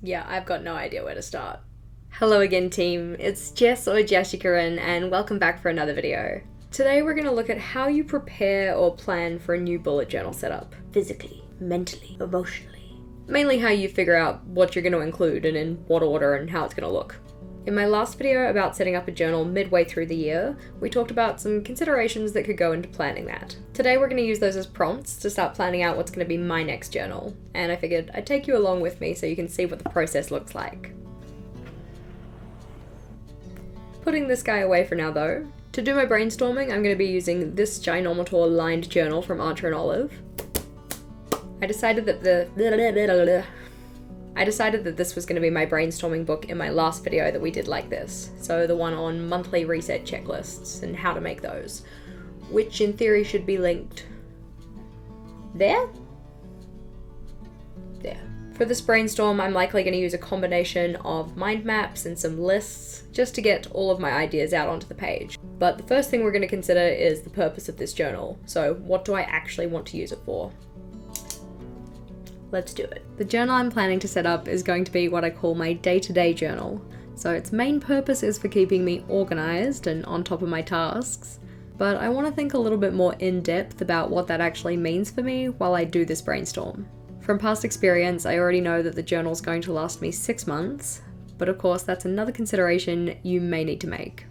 Yeah, I've got no idea where to start. Hello again, team. It's Jess or JashiiCorrin, and welcome back for another video. Today we're going to look at how you prepare or plan for a new bullet journal setup. Physically, mentally, emotionally. Mainly how you figure out what you're going to include and in what order and how it's going to look. In my last video about setting up a journal midway through the year, we talked about some considerations that could go into planning that. Today we're going to use those as prompts to start planning out what's going to be my next journal, and I figured I'd take you along with me so you can see what the process looks like. Putting this guy away for now though, to do my brainstorming I'm going to be using this Ginormator lined journal from Archer & Olive. I decided that this was going to be my brainstorming book in my last video that we did like this, so the one on monthly reset checklists and how to make those, which in theory should be linked there? There. For this brainstorm I'm likely going to use a combination of mind maps and some lists just to get all of my ideas out onto the page. But the first thing we're going to consider is the purpose of this journal, so what do I actually want to use it for? Let's do it. The journal I'm planning to set up is going to be what I call my day-to-day journal. So its main purpose is for keeping me organized and on top of my tasks, but I want to think a little bit more in depth about what that actually means for me while I do this brainstorm. From past experience, I already know that the journal is going to last me 6 months, but of course that's another consideration you may need to make.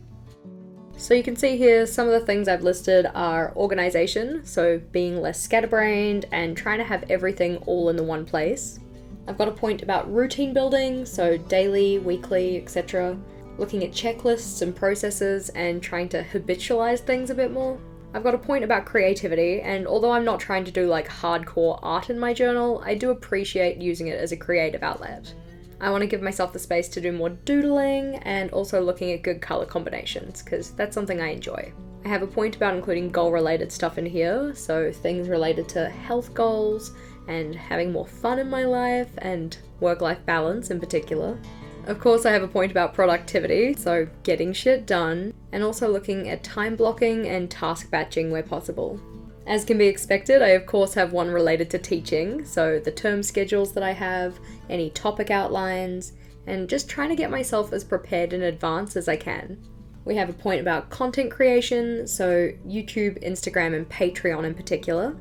So you can see here some of the things I've listed are organization, so being less scatterbrained and trying to have everything all in the one place. I've got a point about routine building, so daily, weekly, etc. Looking at checklists and processes and trying to habitualize things a bit more. I've got a point about creativity, and although I'm not trying to do like hardcore art in my journal, I do appreciate using it as a creative outlet. I want to give myself the space to do more doodling and also looking at good color combinations, because that's something I enjoy. I have a point about including goal-related stuff in here, so things related to health goals and having more fun in my life and work-life balance in particular. Of course I have a point about productivity, so getting shit done, and also looking at time blocking and task batching where possible. As can be expected, I of course have one related to teaching, so the term schedules that I have, any topic outlines, and just trying to get myself as prepared in advance as I can. We have a point about content creation, so YouTube, Instagram, and Patreon in particular.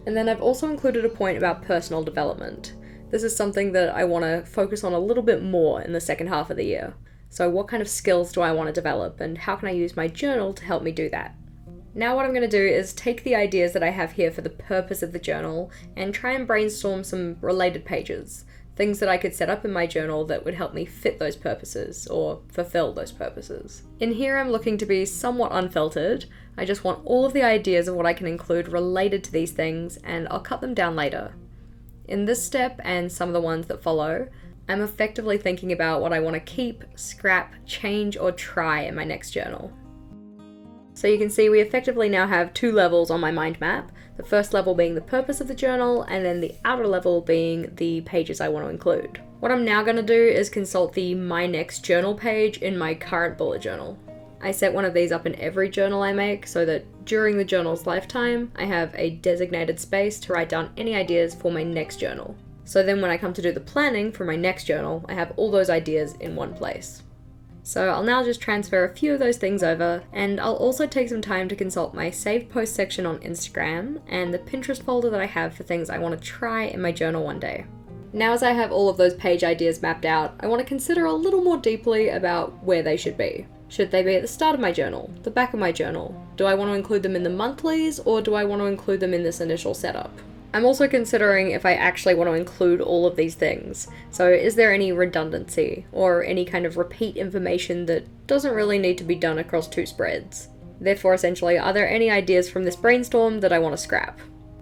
And then I've also included a point about personal development. This is something that I want to focus on a little bit more in the second half of the year. So what kind of skills do I want to develop, and how can I use my journal to help me do that? Now what I'm going to do is take the ideas that I have here for the purpose of the journal and try and brainstorm some related pages, things that I could set up in my journal that would help me fit those purposes or fulfill those purposes. In here I'm looking to be somewhat unfiltered. I just want all of the ideas of what I can include related to these things, and I'll cut them down later. In this step and some of the ones that follow, I'm effectively thinking about what I want to keep, scrap, change, or try in my next journal. So you can see we effectively now have 2 levels on my mind map, the first level being the purpose of the journal, and then the outer level being the pages I want to include. What I'm now going to do is consult the My Next Journal page in my current bullet journal. I set one of these up in every journal I make so that during the journal's lifetime, I have a designated space to write down any ideas for my next journal. So then when I come to do the planning for my next journal, I have all those ideas in one place. So I'll now just transfer a few of those things over, and I'll also take some time to consult my saved post section on Instagram and the Pinterest folder that I have for things I want to try in my journal one day. Now as I have all of those page ideas mapped out, I want to consider a little more deeply about where they should be. Should they be at the start of my journal, the back of my journal? Do I want to include them in the monthlies, or do I want to include them in this initial setup? I'm also considering if I actually want to include all of these things. So is there any redundancy or any kind of repeat information that doesn't really need to be done across 2 spreads? Therefore, essentially, are there any ideas from this brainstorm that I want to scrap?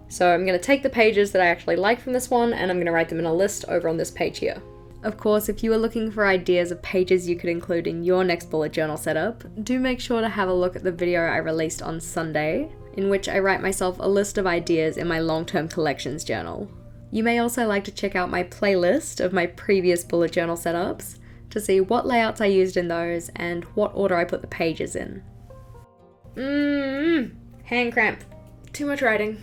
So I'm going to take the pages that I actually like from this one and I'm going to write them in a list over on this page here. Of course, if you are looking for ideas of pages you could include in your next bullet journal setup, do make sure to have a look at the video I released on Sunday, in which I write myself a list of ideas in my long-term collections journal. You may also like to check out my playlist of my previous bullet journal setups to see what layouts I used in those and what order I put the pages in. Hand cramp. Too much writing.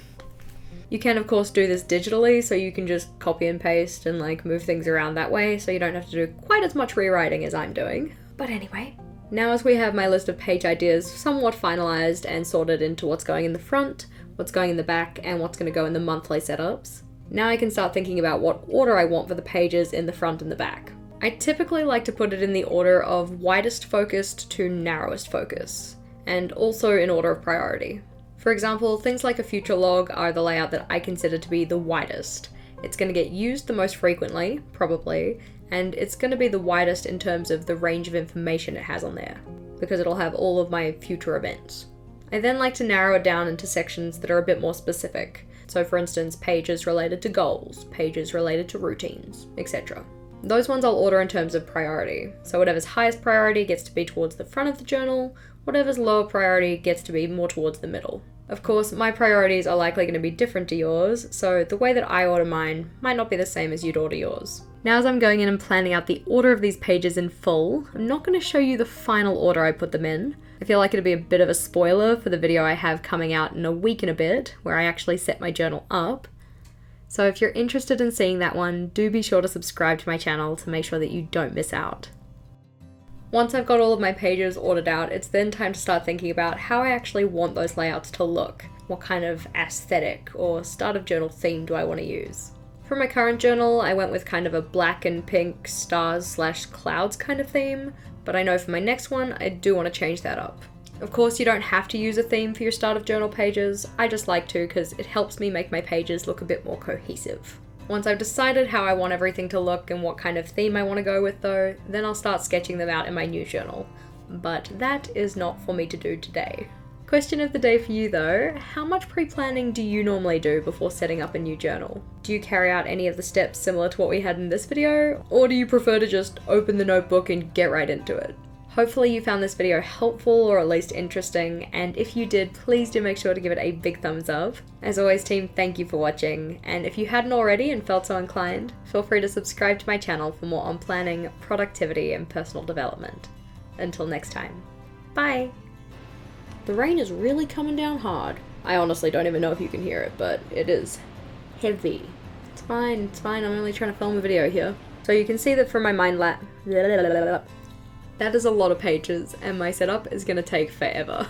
You can of course do this digitally, so you can just copy and paste and like move things around that way, so you don't have to do quite as much rewriting as I'm doing. But anyway, now as we have my list of page ideas somewhat finalized and sorted into what's going in the front, what's going in the back, and what's going to go in the monthly setups, now I can start thinking about what order I want for the pages in the front and the back. I typically like to put it in the order of widest focused to narrowest focus, and also in order of priority. For example, things like a future log are the layout that I consider to be the widest. It's going to get used the most frequently, probably, and it's going to be the widest in terms of the range of information it has on there, because it'll have all of my future events. I then like to narrow it down into sections that are a bit more specific. So for instance, pages related to goals, pages related to routines, etc. Those ones I'll order in terms of priority. So whatever's highest priority gets to be towards the front of the journal, whatever's lower priority gets to be more towards the middle. Of course, my priorities are likely going to be different to yours, so the way that I order mine might not be the same as you'd order yours. Now as I'm going in and planning out the order of these pages in full, I'm not going to show you the final order I put them in. I feel like it'd be a bit of a spoiler for the video I have coming out in a week and a bit, where I actually set my journal up. So if you're interested in seeing that one, do be sure to subscribe to my channel to make sure that you don't miss out. Once I've got all of my pages ordered out, it's then time to start thinking about how I actually want those layouts to look. What kind of aesthetic or start of journal theme do I want to use? For my current journal, I went with kind of a black and pink stars/clouds kind of theme, but I know for my next one, I do want to change that up. Of course, you don't have to use a theme for your start of journal pages. I just like to because it helps me make my pages look a bit more cohesive. Once I've decided how I want everything to look and what kind of theme I want to go with though, then I'll start sketching them out in my new journal. But that is not for me to do today. Question of the day for you though, how much pre-planning do you normally do before setting up a new journal? Do you carry out any of the steps similar to what we had in this video, or do you prefer to just open the notebook and get right into it? Hopefully you found this video helpful or at least interesting, and if you did, please do make sure to give it a big thumbs up. As always team, thank you for watching, and if you hadn't already and felt so inclined, feel free to subscribe to my channel for more on planning, productivity, and personal development. Until next time, bye! The rain is really coming down hard. I honestly don't even know if you can hear it, but it is heavy. It's fine, I'm only trying to film a video here. So you can see that from my mind lap. That is a lot of pages, and my setup is gonna take forever.